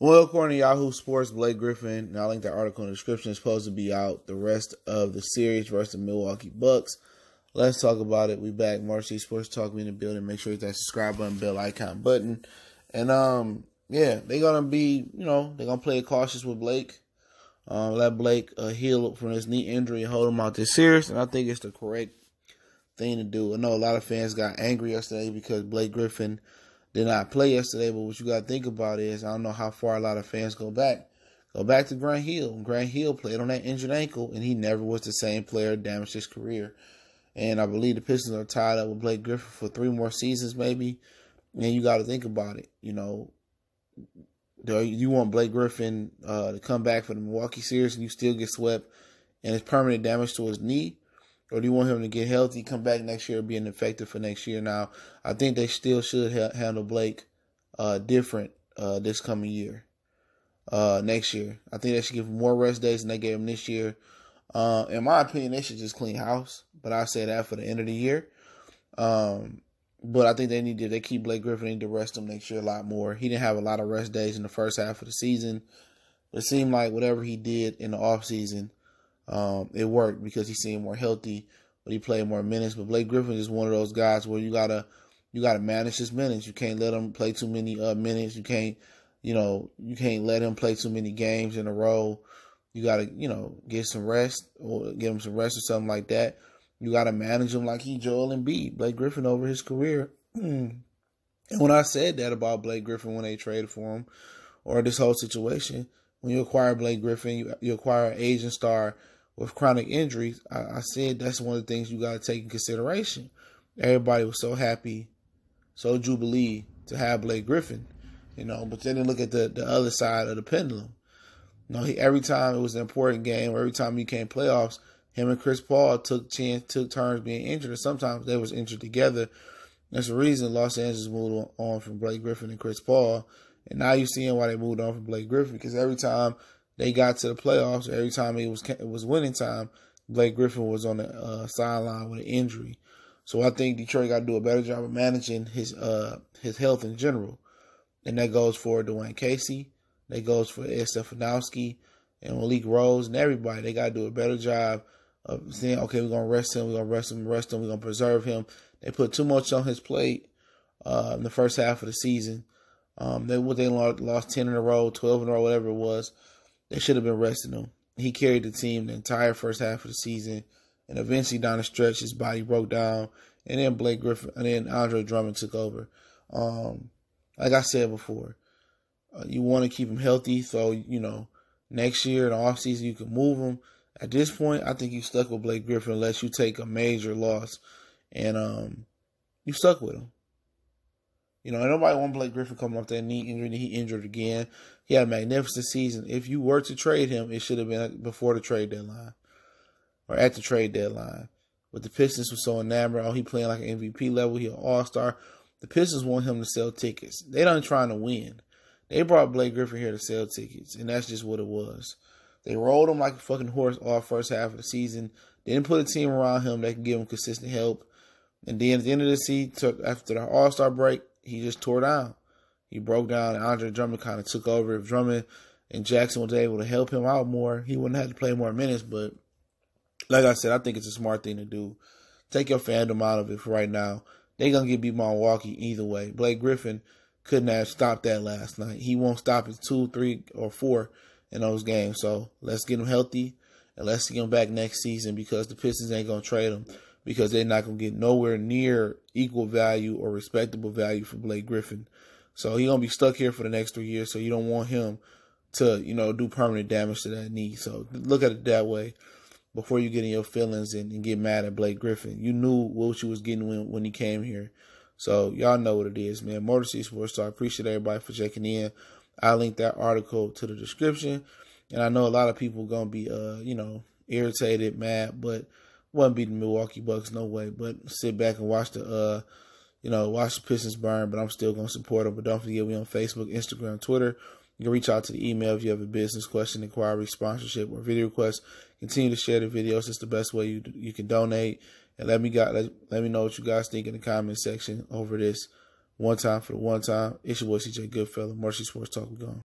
Well, according to Yahoo Sports, Blake Griffin, and I'll link that article in the description, is supposed to be out the rest of the series versus the Milwaukee Bucks. Let's talk about it. We back. Marcy Sports Talk. We in the building. Make sure you hit that subscribe button, bell icon button. And, yeah, they're going to be, they're going to play it cautious with Blake. Let Blake heal from his knee injury and hold him out this series. And I think it's the correct thing to do. I know a lot of fans got angry yesterday because Blake Griffin did not play yesterday, but what you got to think about is, I don't know how far a lot of fans go back. Go back to Grant Hill. Grant Hill played on that injured ankle, and he never was the same player, damaged his career. And I believe the Pistons are tied up with Blake Griffin for 3 more seasons, maybe. And you got to think about it. You want Blake Griffin to come back for the Milwaukee series and you still get swept and it's permanent damage to his knee? Or do you want him to get healthy, come back next year, being effective for next year? Now, I think they still should handle Blake different this coming year, next year. I think they should give him more rest days than they gave him this year. In my opinion, they should just clean house. But I say that for the end of the year. But I think they keep Blake Griffin, they need to rest him next year a lot more. He didn't have a lot of rest days in the first half of the season. It seemed like whatever he did in the offseason, it worked because he seemed more healthy, but he played more minutes. But Blake Griffin is one of those guys where you gotta manage his minutes. You can't let him play too many minutes. You can't let him play too many games in a row. You gotta, get some rest or give him some rest or something like that. You gotta manage him like he Joel Embiid, Blake Griffin over his career. And when I said that about Blake Griffin when they traded for him, or this whole situation, when you acquire Blake Griffin, you acquire an Asian star with chronic injuries, I said that's one of the things you got to take in consideration. Everybody was so happy, so jubilee to have Blake Griffin, but then they look at the other side of the pendulum. Every time it was an important game, or every time he came playoffs, him and Chris Paul took turns being injured, and sometimes they was injured together. That's the reason Los Angeles moved on from Blake Griffin and Chris Paul. And now you're seeing why they moved on from Blake Griffin, because every time they got to the playoffs, or every time it was winning time, Blake Griffin was on the sideline with an injury. So I think Detroit got to do a better job of managing his health in general. And that goes for Dwayne Casey, that goes for Ed Stefanowski and Malik Rose and everybody. They got to do a better job of saying, okay, we're going to rest him, we're going to preserve him. They put too much on his plate in the first half of the season. They lost 10 in a row, 12 in a row, whatever it was. They should have been resting him. He carried the team the entire first half of the season, and eventually down the stretch, his body broke down, and then Blake Griffin, and then Andre Drummond took over. Like I said before, you want to keep him healthy, so next year in the offseason you can move him. At this point, I think you stuck with Blake Griffin unless you take a major loss, and you stuck with him. Nobody want Blake Griffin coming off that knee injury, and he injured again. He had a magnificent season. If you were to trade him, it should have been before the trade deadline or at the trade deadline. But the Pistons were so enamored. He playing like an MVP level. He an all-star. The Pistons want him to sell tickets. They done trying to win. They brought Blake Griffin here to sell tickets, and that's just what it was. They rolled him like a fucking horse all first half of the season. They didn't put a team around him that can give him consistent help. And then at the end of the season, after the All-Star break, he just tore down. He broke down, and Andre Drummond kind of took over. If Drummond and Jackson was able to help him out more, he wouldn't have to play more minutes. But like I said, I think it's a smart thing to do. Take your fandom out of it for right now. They're going to get beat by Milwaukee either way. Blake Griffin couldn't have stopped that last night. He won't stop it 2, 3, or 4 in those games. So let's get him healthy, and let's see him back next season, because the Pistons ain't going to trade him, because they're not going to get nowhere near equal value or respectable value for Blake Griffin. So he's going to be stuck here for the next 3 years, so you don't want him to, do permanent damage to that knee. So look at it that way before you get in your feelings and get mad at Blake Griffin. You knew what you was getting when he came here. So y'all know what it is, man. Motor City Sports Talk. I appreciate everybody for checking in. I'll link that article to the description. And I know a lot of people going to be, irritated, mad, but wouldn't beat the Milwaukee Bucks, no way. But sit back and watch the Pistons burn. But I'm still gonna support them. But don't forget, we on Facebook, Instagram, Twitter. You can reach out to the email if you have a business question, inquiry, sponsorship, or video request. Continue to share the videos. It's the best way you can donate. And let me know what you guys think in the comment section over this. One time for the one time. It's your boy CJ Goodfellow, Mercy Sports Talk. We gone.